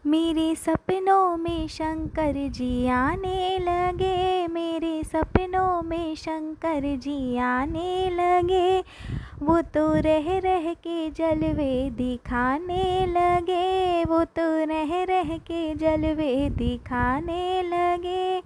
मेरे सपनों में शंकर जी आने लगे, मेरे सपनों में शंकर जी आने लगे। वो तो रह रह के जलवे दिखाने लगे, वो तो रह रह के जलवे दिखाने लगे।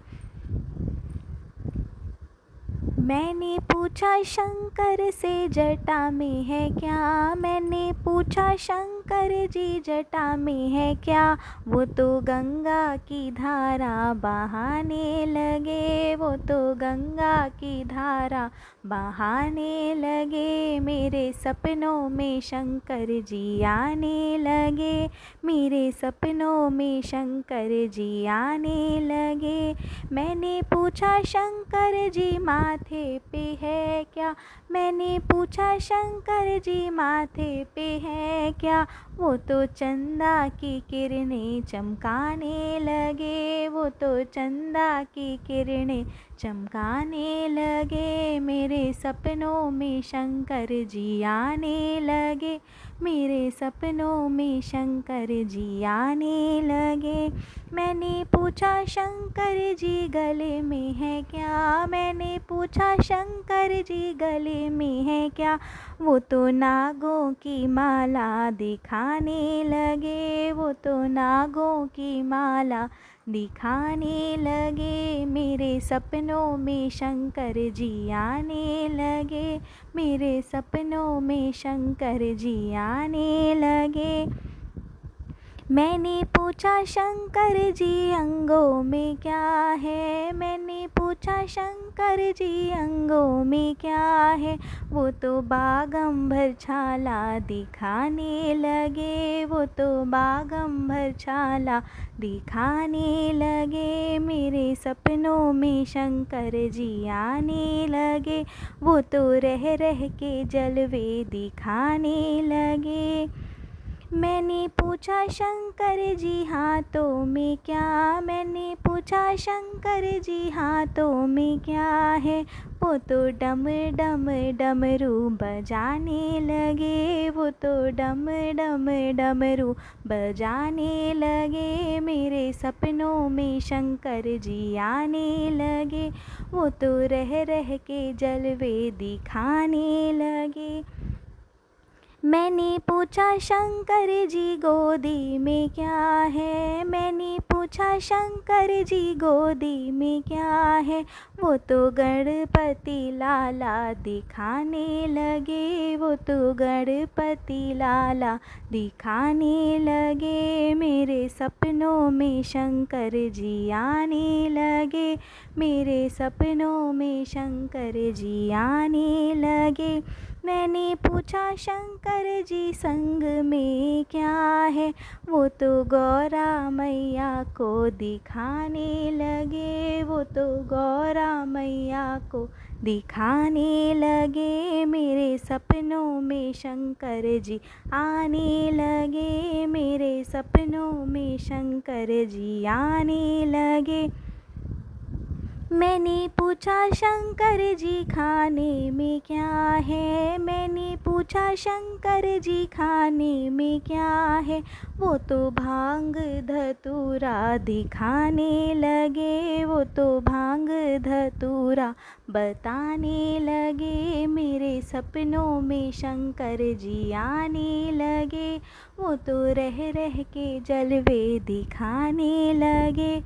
मैंने पूछा शंकर से जटा में है क्या, मैंने पूछा शंकर जी जटा में है क्या। वो तो गंगा की धारा बहाने लगे, वो तो गंगा की धारा बहाने लगे। मेरे सपनों में शंकर जी आने लगे, मेरे सपनों में शंकर जी आने लगे। मैंने पूछा शंकर जी माथे पे है क्या, मैंने पूछा शंकर जी माथे पे है क्या। वो तो चंदा की किरणें चमकाने लगे, वो तो चंदा की किरणें चमकाने लगे। मेरे सपनों में शंकर जी आने लगे, मेरे सपनों में शंकर जी आने लगे। मैंने पूछा शंकर जी गले में है क्या, मैंने पूछा शंकर जी गले में है क्या। वो तो नागों की माला दिखाने लगे, वो तो नागों की माला दिखाने लगे। मेरे सपनों में शंकर जी आने लगे, मेरे सपनों में शंकर जी आने लगे। मैंने पूछा शंकर जी अंगों में क्या है, मैंने पूछा शंकर जी अंगों में क्या है। वो तो बागंबर छाला दिखाने लगे, वो तो बागंबर छाला दिखाने लगे। मेरे सपनों में शंकर जी आने लगे, वो तो रह रह के जलवे दिखाने लगे। मैंने पूछा शंकर जी हाथों में क्या, मैंने पूछा शंकर जी हाथों में क्या है। वो तो डम डम डमरू बजाने लगे, वो तो डम डम डमरू बजाने लगे। मेरे सपनों में शंकर जी आने लगे, वो तो रह रह के जलवे दिखाने लगे। मैंने पूछा शंकर जी गोदी में क्या है, मैंने पूछा शंकर जी गोदी में क्या है। वो तो गणपति लाला दिखाने लगे, वो तो गणपति लाला दिखाने लगे। मेरे सपनों में शंकर जी आने लगे, मेरे सपनों में शंकर जी आने लगे। मैंने पूछा शंकर जी संग में क्या है। वो तो गौरा मैया को दिखाने लगे, वो तो गौरा मैया को दिखाने लगे। मेरे सपनों में शंकर जी आने लगे, मेरे सपनों में शंकर जी आने लगे। मैंने पूछा शंकर जी खाने में क्या है, मैंने पूछा शंकर जी खाने में क्या है। वो तो भांग धतूरा दिखाने लगे, वो तो भांग धतूरा बताने लगे। मेरे सपनों में शंकर जी आने लगे, वो तो रह रह के जलवे दिखाने लगे।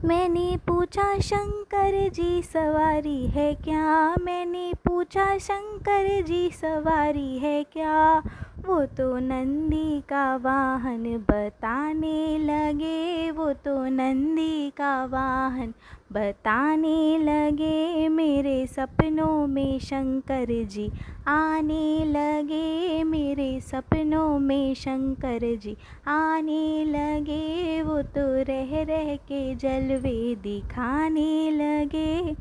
मैंने पूछा शंकर जी सवारी है क्या, मैंने पूछा शंकर जी सवारी है क्या। वो तो नंदी का वाहन बताने लगे, वो तो नंदी का वाहन बताने लगे। मेरे सपनों में शंकर जी आने लगे, मेरे सपनों में शंकर जी आने लगे। वो तो रह रह के जलवे दिखाने लगे।